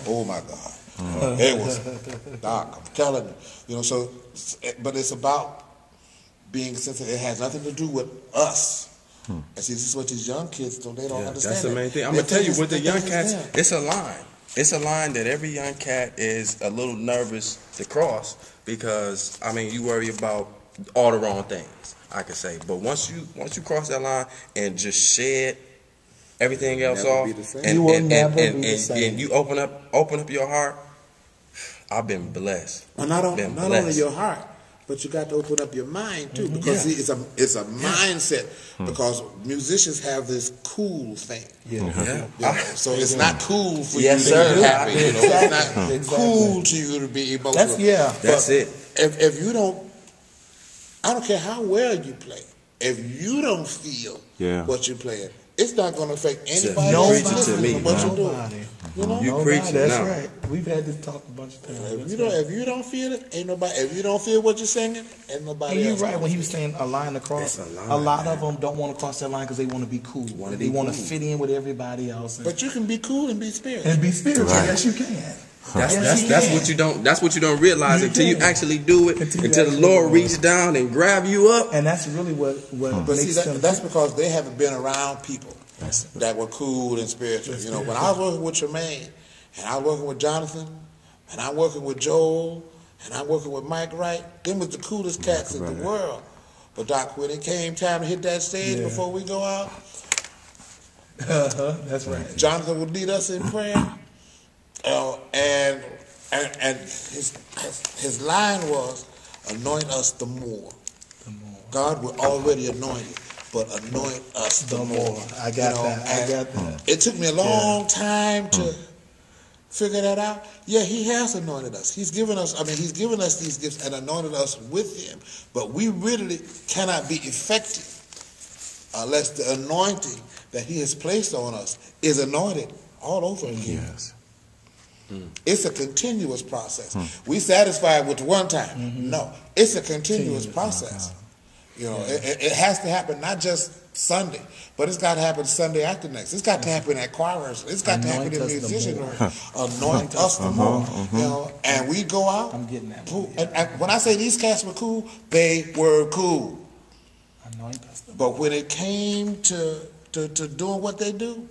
Oh my God. It was dark, I'm telling you. You know, so, but it's about being sensitive. It has nothing to do with us. And see, this is what these young kids do. They don't understand. That's the main thing. I'm going to tell you, with the young cats, it's a line. It's a line that every young cat is a little nervous to cross because, I mean, you worry about all the wrong things, I could say. But once you cross that line and just shed everything else off, and you open up your heart, I've been blessed. Well, not only your heart, but you got to open up your mind too, because see, it's a mindset. Because musicians have this cool thing. So it's not cool for you to be happy. You know, it's not cool to you to be emotional. That's it. If you don't, I don't care how well you play. If you don't feel what you're playing, it's not going to affect anybody else listening to what you're doing. You know? You preach it. That's right. We've had this talk a bunch of times. If you don't feel it, ain't nobody. If you don't feel what you're singing, ain't nobody. And you're right when he was saying a line across. A lot of them don't want to cross that line because they want to be cool. They want to fit in with everybody else. But you can be cool and be spiritual. Right. Yes, you can. That's what you don't. That's what you don't realize until you actually do it. Until the Lord reaches down and grab you up. And that's really what makes them. That's because they haven't been around people that were cool and spiritual. You know, when I was working with Tremaine, and I was working with Jonathan, and I'm working with Joel, and I'm working with Mike Wright, them was the coolest cats in the world. But Doc, when it came time to hit that stage before we go out, that's right. Jonathan would lead us in prayer, and his line was, "Anoint us the more." God will already anoint you, but anoint us the more. I got that. It took me a long time to figure that out. Yeah, He has anointed us. He's given us these gifts and anointed us with Him. But we really cannot be effective unless the anointing that He has placed on us is anointed all over again. Yes. It's a continuous process. We satisfied with one time. No, it's a continuous process. You know, it has to happen not just Sunday, but it's got to happen Sunday after next. It's got to happen at choirs. It's got to happen in musician room. Anoint us the more. You know, and we go out. I'm getting that. And when I say these cats were cool, they were cool. Anoint us the more. But when it came to doing what they do,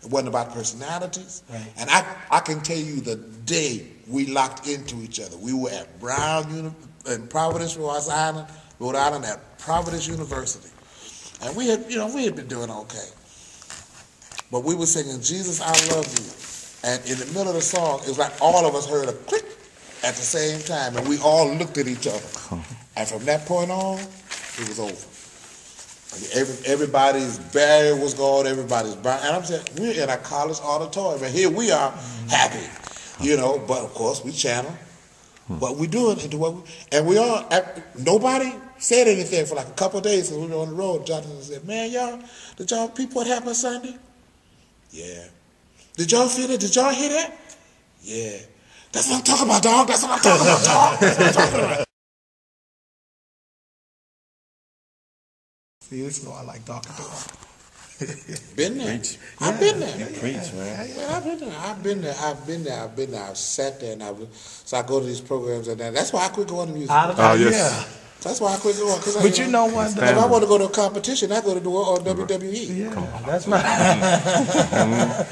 it wasn't about personalities. Right. And I can tell you the day we locked into each other. We were at Brown in Providence, Rhode Island at Providence University. And we had been doing okay. But we were singing Jesus, I Love You. And in the middle of the song, it was like all of us heard a click at the same time. And we all looked at each other. And from that point on, it was over. Everybody's barrier was gone, everybody's barrier. And I'm saying, we're in a college auditorium. And here we are, happy. You know, but of course, we channel what we're doing into what nobody said anything for like a couple of days because we were on the road. Jonathan said, "Man, did y'all peep what happened Sunday? Yeah. Did y'all feel it? Did y'all hear that? Yeah. That's what I'm talking about, dog. That's what I'm talking about, dog. That's what I'm talking about." See, this is what I like talking about. Been there. I've been there. You preach, man. I've been there. I've sat there, so I go to these programs and that's why I quit going to music. That's why I quit going. But you know what? If I want to go to a competition, I go to do it on WWE. Yeah, that's right.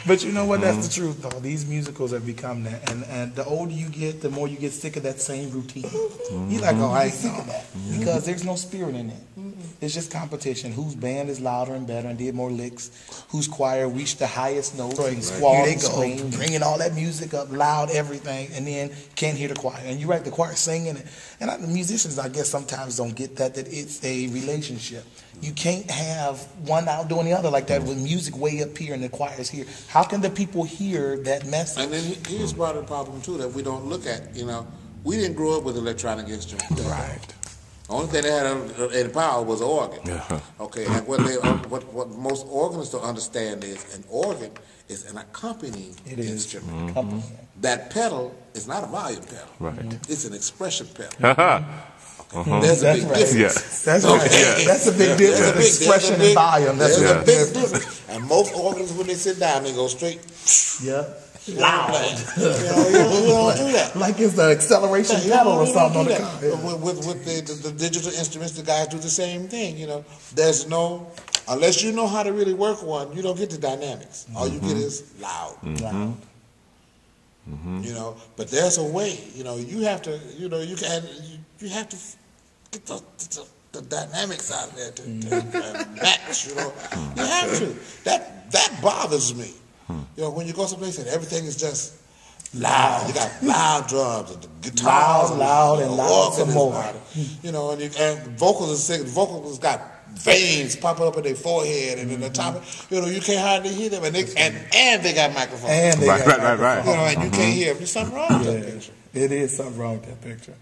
But you know what? That's the truth, though. These musicals have become that, and the older you get, the more you get sick of that same routine. You're like, oh, I ain't sick of that because there's no spirit in it. It's just competition. Whose band is louder and better and did more licks? Whose choir reached the highest notes and squall and scream, bringing all that music up loud, everything, and then can't hear the choir. And you're right, the choir singing it. And the musicians, I guess, sometimes don't get that it's a relationship. You can't have one outdoing the other like that with music way up here and the choir's here. How can the people hear that message? And then here's part of the problem, too, that we don't look at. You know, we didn't grow up with electronic instruments. Right. The only thing they had in power was an organ. Okay, and what most organists don't understand is an organ is an accompanying instrument. That pedal is not a volume pedal. Right. It's an expression pedal. There's a big difference. Yes. That's right. That's a big difference. Expression and volume. There's a big difference. And most organs, when they sit down, they go straight. Yeah. Loud. You don't do that. Like it's the acceleration pedal or something on the car. Yeah. With the digital instruments, the guys do the same thing. There's no, unless you know how to really work one, you don't get the dynamics. All you get is loud. Loud. But there's a way. You have to. You have to get the dynamics out there to match. You have to. That bothers me. When you go someplace and everything is just loud. You got loud drums and the guitars, loud and loud some more. And vocals got veins popping up in their forehead and in the top. You can't hardly hear them, and they got microphones. And they got microphones. And you can't hear them. There's something wrong with that picture. It is something wrong with that picture.